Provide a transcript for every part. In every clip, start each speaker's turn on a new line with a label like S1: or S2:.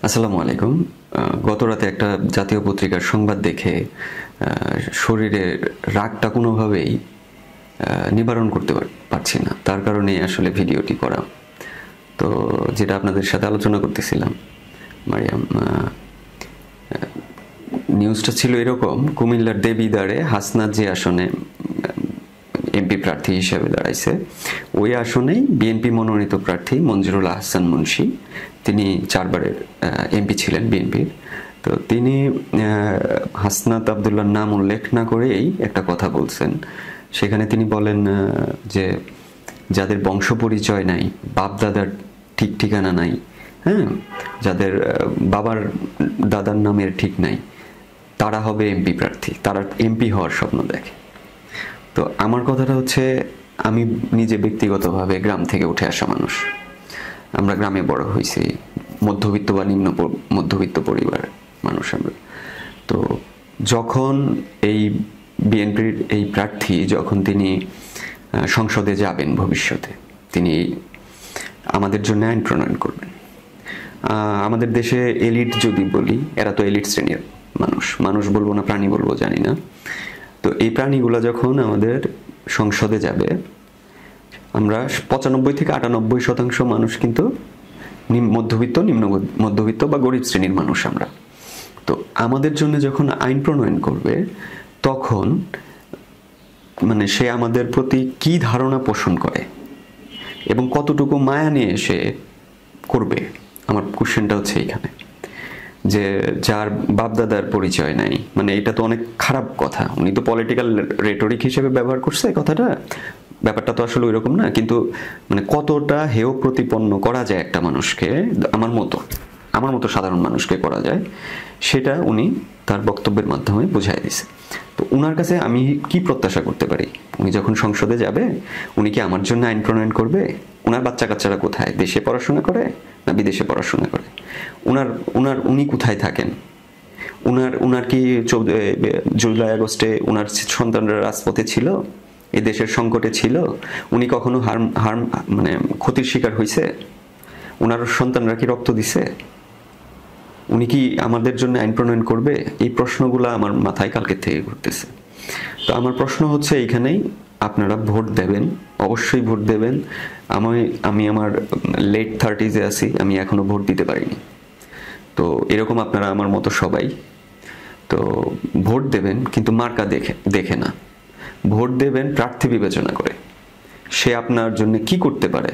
S1: আসসালামু আলাইকুম। গত রাতে একটা জাতীয় পত্রিকার সংবাদ দেখে শরীরের রাগটা কোনোভাবেই নিবারণ করতে পারছি না। তার কারণেই আসলে ভিডিওটি করা। তো যেটা আপনাদের সাথে আলোচনা করতেছিলাম, মারিয়াম, নিউজটা ছিল এরকম: কুমিল্লার দেবিদ্বারে হাসনাত যে আসনে এমপি প্রার্থী হিসেবে দাঁড়াইছে, ওই আসনেই বিএনপি মনোনীত প্রার্থী মঞ্জুরুল আহসান মুন্সি, তিনি 4 বারের এমপি ছিলেন বিএনপির। তো তিনি হাসনাত আবদুল্লাহর নাম উল্লেখ না করেই একটা কথা বলছেন। সেখানে তিনি বলেন যে যাদের বংশ পরিচয় নাই, বাপ দাদার ঠিক ঠিকানা নাই, হ্যাঁ, যাদের বাবার দাদার নামের ঠিক নাই, তারা হবে এমপি প্রার্থী, তারা এমপি হওয়ার স্বপ্ন দেখে। তো আমার কথাটা হচ্ছে, আমি নিজে ব্যক্তিগতভাবে গ্রাম থেকে উঠে আসা মানুষ। আমরা গ্রামে বড় হয়েছি, মধ্যবিত্ত বা নিম্ন মধ্যবিত্ত পরিবার মানুষ আমরা। তো যখন এই বিএনপির এই প্রার্থী, যখন তিনি সংসদে যাবেন ভবিষ্যতে, তিনি আমাদের জন্য আইন প্রণয়ন করবেন। আমাদের দেশে এলিট যদি বলি, এরা তো এলিট শ্রেণীর মানুষ বলবো না প্রাণী বলবো জানি না। তো এই প্রাণীগুলো যখন আমাদের সংসদে যাবে, আমরা 95 থেকে 98% মানুষ কিন্তু মধ্যবিত্ত, নিম্ন মধ্যবিত্ত বা গরিব শ্রেণীর মানুষ আমরা। তো আমাদের জন্য যখন আইন প্রণয়ন করবে, তখন মানে সে আমাদের প্রতি কি ধারণা পোষণ করে এবং কতটুকু মায়া নিয়ে সে করবে, আমার কোশ্চেনটা হচ্ছে এইখানে। যে যার বাপদাদার পরিচয় নাই, মানে এটা তো অনেক খারাপ কথা। উনি তো পলিটিক্যাল রেটরিক হিসেবে ব্যবহার করছে কথাটা, ব্যাপারটা তো আসলে ওইরকম না। কিন্তু মানে কতটা হেয় প্রতিপন্ন করা যায় একটা মানুষকে, আমার মতো সাধারণ মানুষকে করা যায়, সেটা উনি তার বক্তব্যের মাধ্যমে বুঝাই দিছে। তো উনার কাছে আমি কি প্রত্যাশা করতে পারি? উনি যখন সংসদে যাবে, উনি কি আমার জন্য আইন প্রণয়ন করবে? উনার বাচ্চা কাচ্চারা কোথায়? দেশে পড়াশোনা করে না বিদেশে পড়াশোনা করে? উনি কোথায় থাকেন? উনার কি জুলাই আগস্টে উনার সন্তানরা রাজপথে ছিল? এই দেশের সংকটে ছিল? উনি কখনো মানে ক্ষতির শিকার হয়েছে? উনার সন্তানরা কি রক্ত দিছে? উনি কি আমাদের জন্য আইন প্রণয়ন করবে? এই প্রশ্নগুলো আমার মাথায় কালকে থেকে ঘুরতেছে। তো আমার প্রশ্ন হচ্ছে এইখানেই, আপনারা ভোট দেবেন, অবশ্যই ভোট দেবেন। আমি আমার লেট 30s-এ আছি, আমি এখনো ভোট দিতে পারিনি। তো এরকম আপনারা আমার মতো সবাই। তো ভোট দেবেন, কিন্তু মার্কা দেখে না। ভোট দেবেন প্রার্থী বিবেচনা করে, সে আপনার জন্য কি করতে পারে,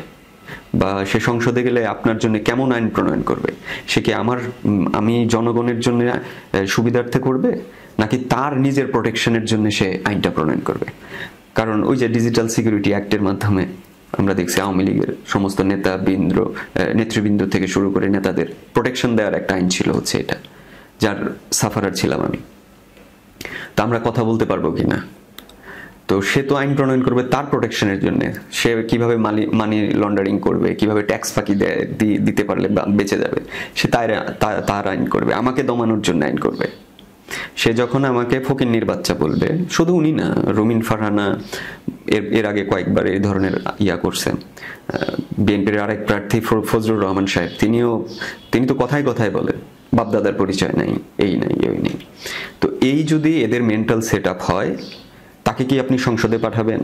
S1: বা সে সংসদে গেলে আপনার জন্য কেমন আইন প্রণয়ন করবে। সে কি আমি জনগণের জন্য সুবিধার্থে করবে, নাকি তার নিজের প্রোটেকশনের জন্য সে আইনটা প্রণয়ন করবে? কারণ ওই যে ডিজিটাল সিকিউরিটি অ্যাক্টের মাধ্যমে আমরা দেখছি আওয়ামী লীগের সমস্ত নেতৃবৃন্দ থেকে শুরু করে নেতাদের প্রোটেকশন দেওয়ার একটা আইন ছিল, হচ্ছে এটা, যার সাফারার ছিলাম আমি। তা আমরা কথা বলতে পারবো কিনা? তো সে তো আইন প্রণয়ন করবে তার প্রোটেকশনের জন্য। সে কিভাবে মানি লন্ডারিং করবে, কিভাবে ট্যাক্স ফাঁকি দিতে পারলে বেঁচে যাবে, সে তার আইন করবে। আমাকে দমানোর জন্য আইন করবে। সে যখন আমাকে ফকিন্নির বাচ্চা বলবে, শুধু উনি না, রুমিন ফারহানা এর আগে কয়েকবার এই ধরনের করছেন। বিএনপির আরেক প্রার্থী ফজলুর রহমান সাহেব, তিনি তো কথায় কথায় বলেন বাপদাদার পরিচয় নাই, এই নাই, ওই নেই। তো এই যদি এদের মেন্টাল সেট আপ হয়, তাকে কি আপনি সংসদে পাঠাবেন?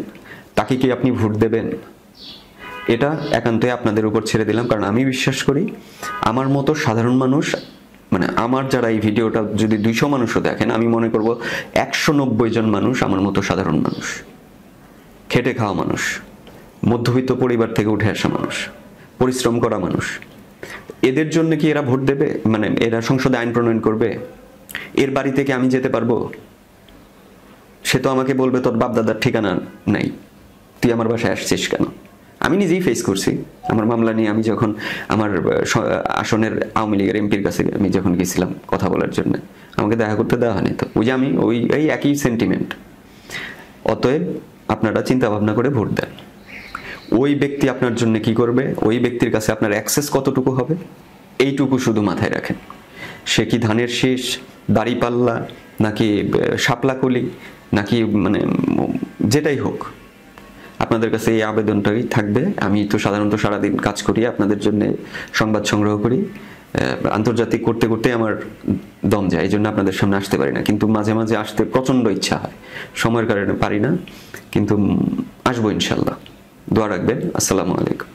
S1: তাকে কি আপনি ভোট দেবেন? এটা একান্তই আপনাদের উপর ছেড়ে দিলাম। কারণ আমি বিশ্বাস করি, আমার মতো সাধারণ মানুষ, মানে আমার যারা এই ভিডিওটা যদি 200 মানুষও দেখেন, আমি মনে করব 190 জন মানুষ আমার মতো সাধারণ মানুষ, খেটে খাওয়া মানুষ, মধ্যবিত্ত পরিবার থেকে উঠে আসা মানুষ, পরিশ্রম করা মানুষ। এদের জন্য কি এরা ভোট দেবে? মানে এরা সংসদে আইন প্রণয়ন করবে? এর বাড়ি থেকে আমি যেতে পারবো? সে তো আমাকে বলবে তোর বাপদাদার ঠিকানা নাই, তুই আমার বাসায় আসছিস কেন? আমি নিজেই ফেস করছি আমার মামলা নিয়ে। আমি যখন আমার আসনের আওয়ামী লীগের এমপির কাছে আমি যখন গেছিলাম কথা বলার জন্য, আমাকে দেখা করতে দেওয়া হয়নি। তো ওই যে আমি এই একই সেন্টিমেন্ট। অতএব আপনারা চিন্তা ভাবনা করে ভোট দেন। ওই ব্যক্তি আপনার জন্য কি করবে, ওই ব্যক্তির কাছে আপনার অ্যাক্সেস কতটুকু হবে, এইটুকু শুধু মাথায় রাখেন। সে কি ধানের শীষ, দাড়িপাল্লা, নাকি শাপলাকলি, নাকি মানে যেটাই হোক, আপনাদের কাছে এই আবেদনটাই থাকবে। আমি তো সাধারণত সারাদিন কাজ করি, আপনাদের জন্য সংবাদ সংগ্রহ করি। আন্তর্জাতিক করতে করতে আমার দম যায়, এই জন্য আপনাদের সামনে আসতে পারি না, কিন্তু মাঝে মাঝে আসতে প্রচণ্ড ইচ্ছা হয়, সময়ের কারণে পারি না, কিন্তু আসবো ইনশাল্লাহ। দোয়া রাখবেন। আসসালামু আলাইকুম।